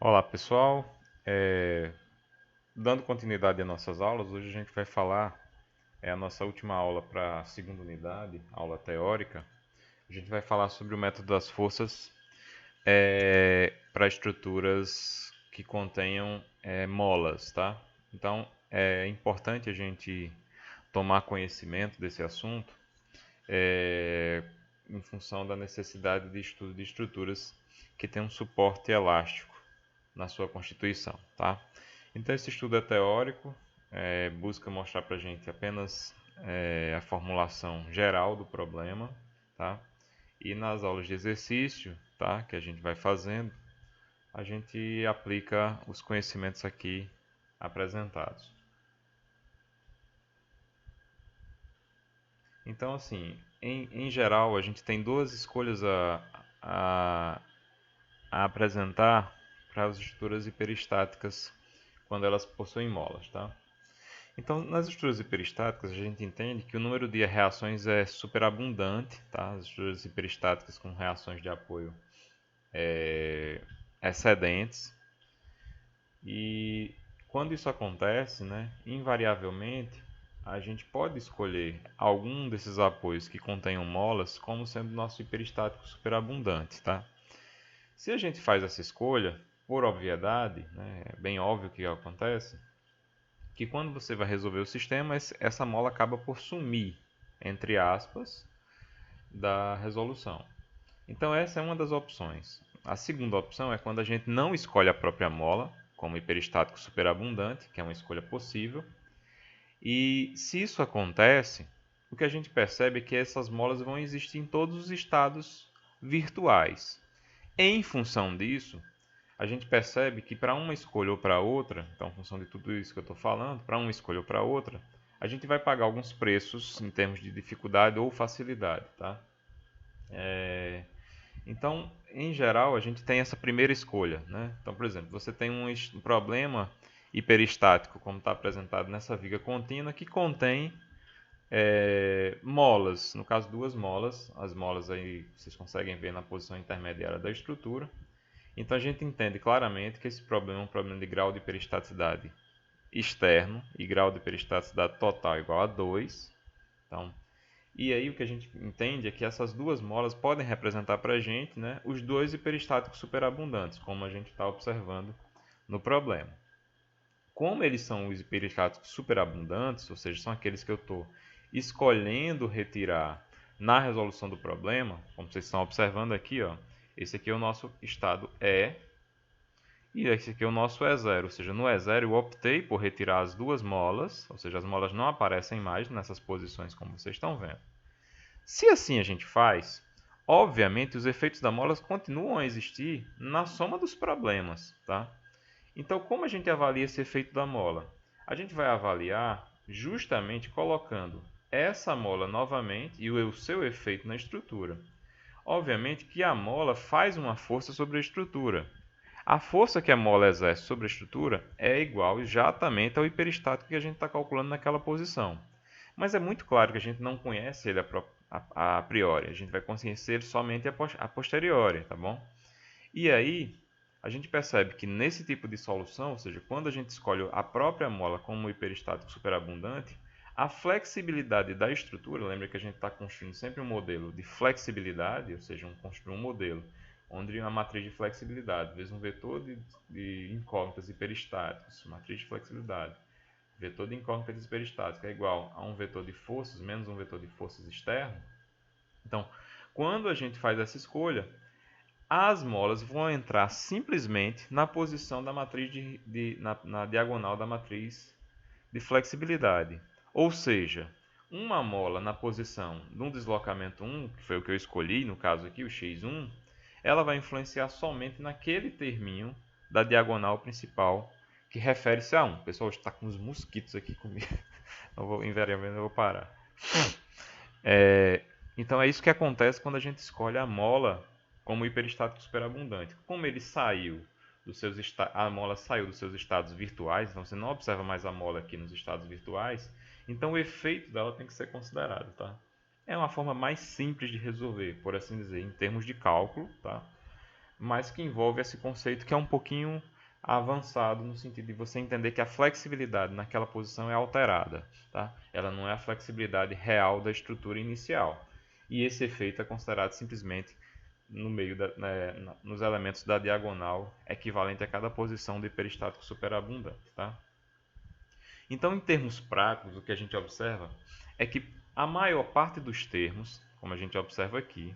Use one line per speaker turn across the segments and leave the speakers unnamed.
Olá pessoal, É, dando continuidade às nossas aulas, hoje a gente vai falar, é a nossa última aula para a segunda unidade, aula teórica. A gente vai falar sobre o método das forças para estruturas que contenham molas, tá? Então é importante a gente tomar conhecimento desse assunto é, em função da necessidade de estudo de estruturas que têm um suporte elástico na sua constituição, tá? Então esse estudo é teórico, busca mostrar para a gente apenas a formulação geral do problema, tá? E nas aulas de exercício, tá, que a gente vai fazendo, a gente aplica os conhecimentos aqui apresentados. Então, assim, em geral, a gente tem duas escolhas a, a apresentar para as estruturas hiperestáticas quando elas possuem molas, tá? Então, nas estruturas hiperestáticas, a gente entende que o número de reações é superabundante, tá? As estruturas hiperestáticas com reações de apoio excedentes. E quando isso acontece, né, invariavelmente, a gente pode escolher algum desses apoios que contenham molas como sendo nosso hiperestático superabundante, tá? Se a gente faz essa escolha, por obviedade, né, é bem óbvio que acontece, que quando você vai resolver o sistema, essa mola acaba por sumir, entre aspas, da resolução. Então essa é uma das opções. A segunda opção é quando a gente não escolhe a própria mola, como hiperestático superabundante, que é uma escolha possível. E se isso acontece, o que a gente percebe é que essas molas vão existir em todos os estados virtuais. Em função disso, a gente percebe que para uma escolha ou para outra, então, em função de tudo isso que eu estou falando, para uma escolha ou para outra, a gente vai pagar alguns preços em termos de dificuldade ou facilidade, tá? Então, em geral, a gente tem essa primeira escolha, né? Então, por exemplo, você tem um problema hiperestático, como está apresentado nessa viga contínua, que contém molas, no caso duas molas, as molas aí vocês conseguem ver na posição intermediária da estrutura. Então a gente entende claramente que esse problema é um problema de grau de peristaticidade externo e grau de peristaticidade total igual a 2. Então, e aí o que a gente entende é que essas duas molas podem representar para a gente, né, os dois hiperestáticos superabundantes, como a gente está observando no problema. Como eles são os hiperestáticos superabundantes, ou seja, são aqueles que eu estou escolhendo retirar na resolução do problema, como vocês estão observando aqui, ó, esse aqui é o nosso estado E, e esse aqui é o nosso E0, ou seja, no E0 eu optei por retirar as duas molas, ou seja, as molas não aparecem mais nessas posições como vocês estão vendo. Se assim a gente faz, obviamente os efeitos da mola continuam a existir na soma dos problemas, tá? Então, como a gente avalia esse efeito da mola? A gente vai avaliar justamente colocando essa mola novamente e o seu efeito na estrutura. Obviamente que a mola faz uma força sobre a estrutura. A força que a mola exerce sobre a estrutura é igual exatamente ao hiperestático que a gente está calculando naquela posição. Mas é muito claro que a gente não conhece ele a priori, a gente vai conhecer ele somente a posteriori, tá bom? E aí, a gente percebe que nesse tipo de solução, ou seja, quando a gente escolhe a própria mola como hiperestático superabundante, a flexibilidade da estrutura, lembra que a gente está construindo sempre um modelo de flexibilidade, ou seja, construir um modelo onde a matriz de flexibilidade vezes um vetor de incógnitas hiperestáticos, matriz de flexibilidade, vetor de incógnitas hiperestáticas é igual a um vetor de forças menos um vetor de forças externo. Então, quando a gente faz essa escolha, as molas vão entrar simplesmente na posição da matriz na diagonal da matriz de flexibilidade. Ou seja, uma mola na posição de um deslocamento 1, que foi o que eu escolhi, no caso aqui, o x1, ela vai influenciar somente naquele terminho da diagonal principal que refere-se a 1. Pessoal, está com uns mosquitos aqui comigo. Invariavelmente eu vou parar. É, então é isso que acontece quando a gente escolhe a mola como hiperestático superabundante. Como ele saiu a mola saiu dos seus estados virtuais, então você não observa mais a mola aqui nos estados virtuais, então o efeito dela tem que ser considerado, tá? É uma forma mais simples de resolver, por assim dizer, em termos de cálculo, tá? Mas que envolve esse conceito que é um pouquinho avançado no sentido de você entender que a flexibilidade naquela posição é alterada, tá? Ela não é a flexibilidade real da estrutura inicial. E esse efeito é considerado simplesmente no meio nos elementos da diagonal equivalente a cada posição do hiperestático superabundante, tá? Então, em termos práticos, o que a gente observa é que a maior parte dos termos, como a gente observa aqui,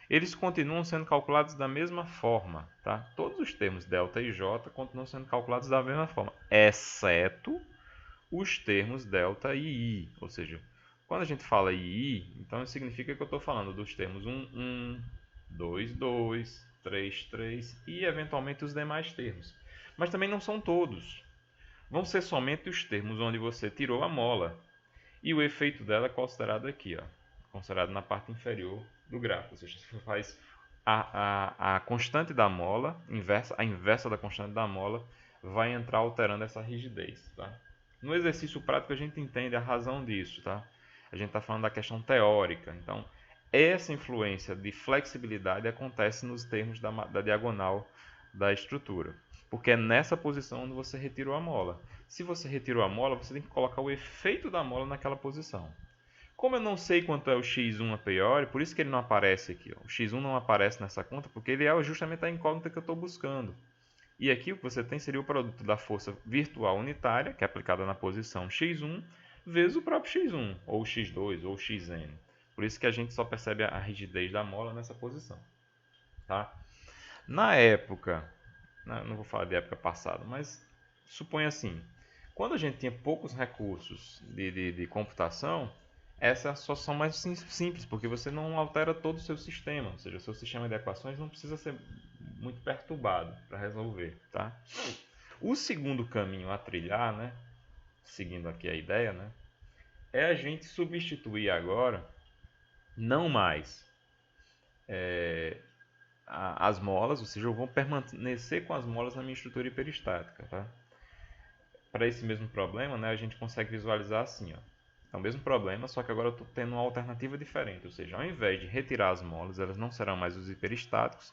eles continuam sendo calculados da mesma forma, tá? Todos os termos delta e j continuam sendo calculados da mesma forma, exceto os termos delta e i. Ou seja, quando a gente fala i, então significa que eu estou falando dos termos 1, 2, 2, 3, 3 e eventualmente os demais termos. Mas também não são todos. Vão ser somente os termos onde você tirou a mola. E o efeito dela é considerado aqui, ó, considerado na parte inferior do gráfico. Ou seja, você faz a constante da mola, a inversa da constante da mola, vai entrar alterando essa rigidez. Tá? No exercício prático a gente entende a razão disso. Tá? A gente está falando da questão teórica. Então, essa influência de flexibilidade acontece nos termos da diagonal da estrutura. Porque é nessa posição onde você retirou a mola. Se você retirou a mola, você tem que colocar o efeito da mola naquela posição. Como eu não sei quanto é o x1 a priori, por isso que ele não aparece aqui. Ó. O x1 não aparece nessa conta, porque ele é justamente a incógnita que eu estou buscando. E aqui o que você tem seria o produto da força virtual unitária, que é aplicada na posição x1, vezes o próprio x1, ou x2, ou xn. Por isso que a gente só percebe a rigidez da mola nessa posição. Tá? Na época, não vou falar de época passada, mas suponha assim, quando a gente tinha poucos recursos de computação, essa é a solução mais simples, porque você não altera todo o seu sistema, ou seja, o seu sistema de equações não precisa ser muito perturbado para resolver. Tá? O segundo caminho a trilhar, né, seguindo aqui a ideia, né, é a gente substituir agora, não mais as molas, ou seja, eu vou permanecer com as molas na minha estrutura hiperestática. Tá? Para esse mesmo problema, né, a gente consegue visualizar assim. Ó. É o mesmo problema, só que agora eu estou tendo uma alternativa diferente. Ou seja, ao invés de retirar as molas, elas não serão mais os hiperestáticos.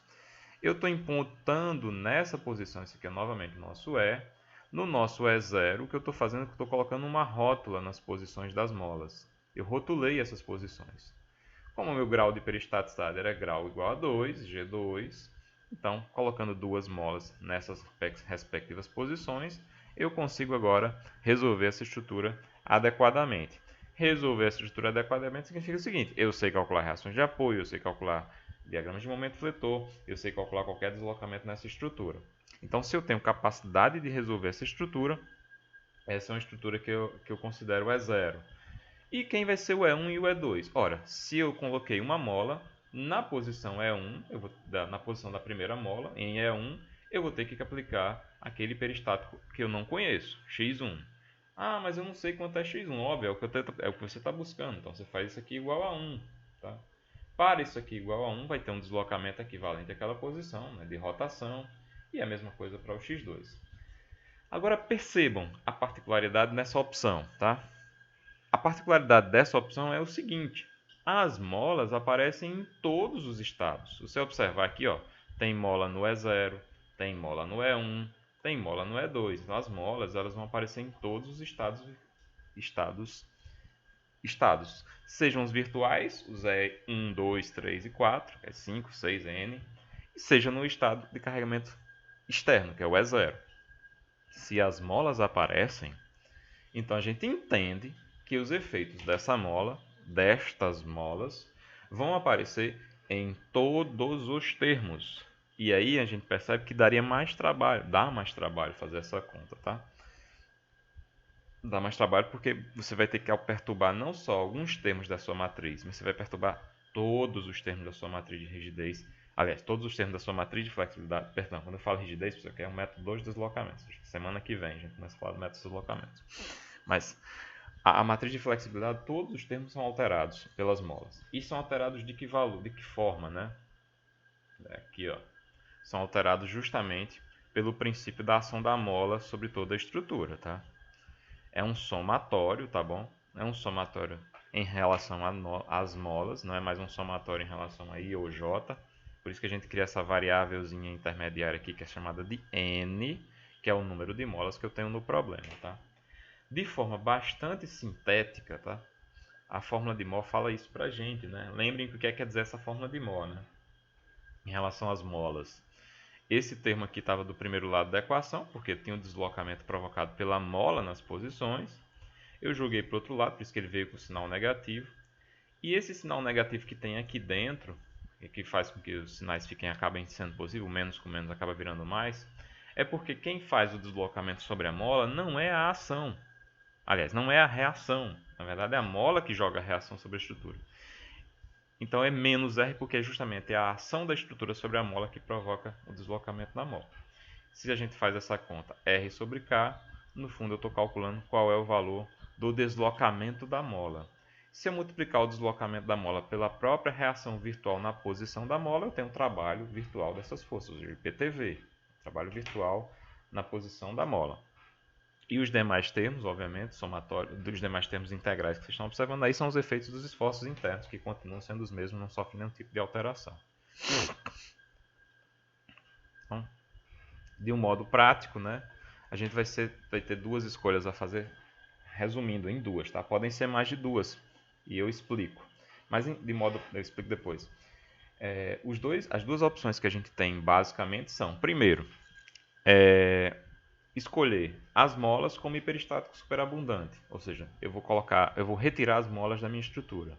Eu estou imputando nessa posição, esse aqui é novamente o nosso E. No nosso E0, o que eu estou fazendo é que eu estou colocando uma rótula nas posições das molas. Eu rotulei essas posições. Como o meu grau de hiperestaticidade era grau igual a 2, G2, então, colocando duas molas nessas respectivas posições, eu consigo agora resolver essa estrutura adequadamente. Resolver essa estrutura adequadamente significa o seguinte: eu sei calcular reações de apoio, eu sei calcular diagramas de momento fletor, eu sei calcular qualquer deslocamento nessa estrutura. Então, se eu tenho capacidade de resolver essa estrutura, essa é uma estrutura que eu considero E0. E quem vai ser o E1 e o E2? Ora, se eu coloquei uma mola na posição E1, na posição da primeira mola, em E1, eu vou ter que aplicar aquele hiperestático que eu não conheço, x1. Ah, mas eu não sei quanto é x1. Óbvio, é o que você está buscando. Então você faz isso aqui igual a 1. Tá? Para isso aqui igual a 1, vai ter um deslocamento equivalente àquela posição, né, de rotação. E a mesma coisa para o x2. Agora percebam a particularidade nessa opção. Tá? A particularidade dessa opção é o seguinte: as molas aparecem em todos os estados. Se você observar aqui, ó, tem mola no E0, tem mola no E1, tem mola no E2. Então as molas elas vão aparecer em todos os estados. Sejam os virtuais, os E1, 2, 3 e 4, que é 5, 6, N, e seja no estado de carregamento externo, que é o E0. Se as molas aparecem, então a gente entende que os efeitos destas molas, vão aparecer em todos os termos. E aí a gente percebe que dá mais trabalho fazer essa conta, tá? Dá mais trabalho porque você vai ter que perturbar não só alguns termos da sua matriz, mas você vai perturbar todos os termos da sua matriz de rigidez. Aliás, todos os termos da sua matriz de flexibilidade. Perdão, quando eu falo rigidez, isso aqui é um método 2 de deslocamentos. Semana que vem a gente começa a falar do método de deslocamentos. Mas a matriz de flexibilidade, todos os termos são alterados pelas molas. E são alterados de que valor, de que forma, né? Aqui, ó. São alterados justamente pelo princípio da ação da mola sobre toda a estrutura, tá? É um somatório, tá bom? É um somatório em relação às molas, não é mais um somatório em relação a I ou J. Por isso que a gente cria essa variávelzinha intermediária aqui, que é chamada de N, que é o número de molas que eu tenho no problema, tá? De forma bastante sintética, tá? A fórmula de mol fala isso pra gente, né? Lembrem o que quer dizer essa fórmula de mol, né? Em relação às molas. Esse termo aqui estava do primeiro lado da equação, porque tinha um deslocamento provocado pela mola nas posições. Eu joguei para o outro lado, por isso que ele veio com o sinal negativo. E esse sinal negativo que tem aqui dentro, que faz com que os sinais acabem sendo positivos, menos com menos acaba virando mais, é porque quem faz o deslocamento sobre a mola não é a ação. Aliás, não é a reação. Na verdade, é a mola que joga a reação sobre a estrutura. Então é menos R porque é justamente a ação da estrutura sobre a mola que provoca o deslocamento da mola. Se a gente faz essa conta R sobre K, no fundo eu estou calculando qual é o valor do deslocamento da mola. Se eu multiplicar o deslocamento da mola pela própria reação virtual na posição da mola, eu tenho um trabalho virtual dessas forças, o IPTV, trabalho virtual na posição da mola. E os demais termos, obviamente, somatório dos demais termos integrais que vocês estão observando aí, são os efeitos dos esforços internos, que continuam sendo os mesmos, não sofrem nenhum tipo de alteração. Então, de um modo prático, né, a gente vai ter duas escolhas a fazer, resumindo em duas, tá? Podem ser mais de duas, e eu explico. Mas eu explico depois. As duas opções que a gente tem basicamente são, primeiro, escolher as molas como hiperestático superabundante, ou seja, eu vou retirar as molas da minha estrutura.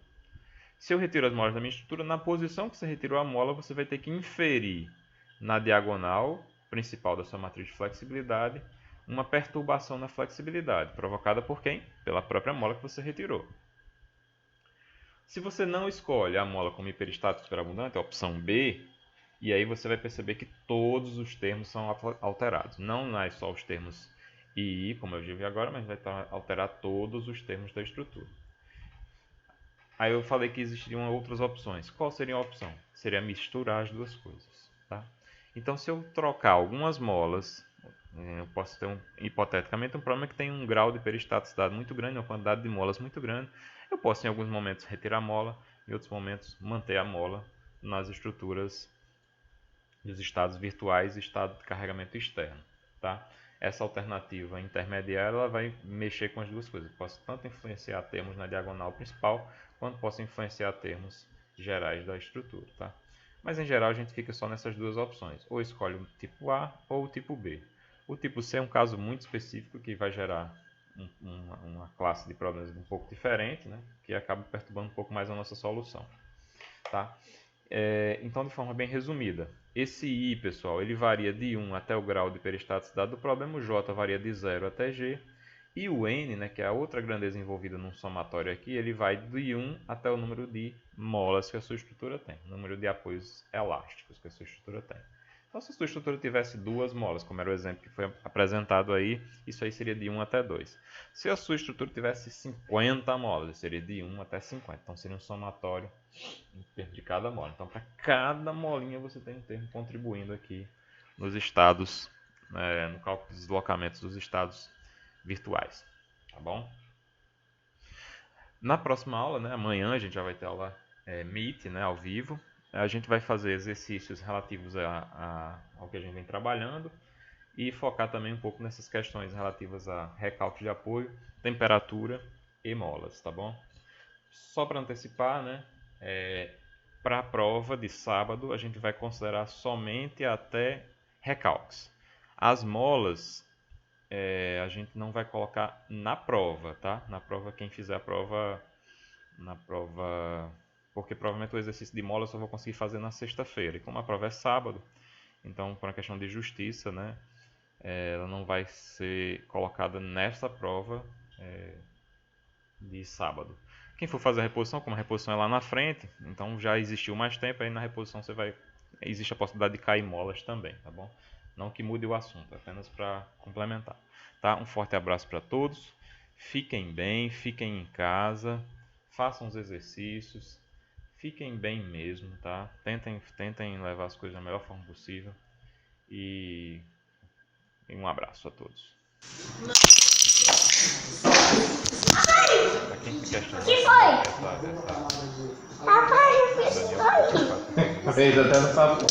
Se eu retiro as molas da minha estrutura, na posição que você retirou a mola, você vai ter que inferir na diagonal principal da sua matriz de flexibilidade uma perturbação na flexibilidade, provocada por quem? Pela própria mola que você retirou. Se você não escolhe a mola como hiperestático superabundante, a opção B, e aí você vai perceber que todos os termos são alterados. Não é só os termos I, como eu já vi agora, mas vai alterar todos os termos da estrutura. Aí eu falei que existiriam outras opções. Qual seria a opção? Seria misturar as duas coisas. Tá? Então, se eu trocar algumas molas, eu posso ter, hipoteticamente, um problema que tem um grau de peristaticidade muito grande, uma quantidade de molas muito grande. Eu posso, em alguns momentos, retirar a mola, em outros momentos, manter a mola nas estruturas dos estados virtuais e estado de carregamento externo. Tá? Essa alternativa intermediária ela vai mexer com as duas coisas. Eu posso tanto influenciar termos na diagonal principal, quanto posso influenciar termos gerais da estrutura. Tá? Mas em geral a gente fica só nessas duas opções. Ou escolhe o tipo A ou o tipo B. O tipo C é um caso muito específico que vai gerar uma classe de problemas um pouco diferente, né? Que acaba perturbando um pouco mais a nossa solução. Tá? Então, de forma bem resumida, esse I, pessoal, ele varia de 1 até o grau de peristaticidade do problema, o J varia de 0 até G, e o N, né, que é a outra grandeza envolvida num somatório aqui, ele vai de 1 até o número de molas que a sua estrutura tem, o número de apoios elásticos que a sua estrutura tem. Então, se a sua estrutura tivesse 2 molas, como era o exemplo que foi apresentado aí, isso aí seria de 1 até 2. Se a sua estrutura tivesse 50 molas, seria de 1 até 50. Então, seria um somatório em termos de cada mola. Então, para cada molinha, você tem um termo contribuindo aqui nos estados, no cálculo de deslocamentos dos estados virtuais. Tá bom? Na próxima aula, né, amanhã, a gente já vai ter aula Meet, né, ao vivo. A gente vai fazer exercícios relativos ao que a gente vem trabalhando e focar também um pouco nessas questões relativas a recálculo de apoio, temperatura e molas, tá bom? Só para antecipar, né, para a prova de sábado a gente vai considerar somente até recálculos. As molas a gente não vai colocar na prova, tá? Na prova, quem fizer a prova porque provavelmente o exercício de mola eu só vou conseguir fazer na sexta-feira. E como a prova é sábado, então por uma questão de justiça, né, ela não vai ser colocada nessa prova de sábado. Quem for fazer a reposição, como a reposição é lá na frente, então já existiu mais tempo, aí na reposição existe a possibilidade de cair molas também, tá bom? Não que mude o assunto, apenas para complementar. Tá? Um forte abraço para todos, fiquem bem, fiquem em casa, façam os exercícios, fiquem bem mesmo, tá? Tentem levar as coisas da melhor forma possível e um abraço a todos. Pra quem se questiona
Que foi? Papai, eu fiz isso aí.
Fez até no papo.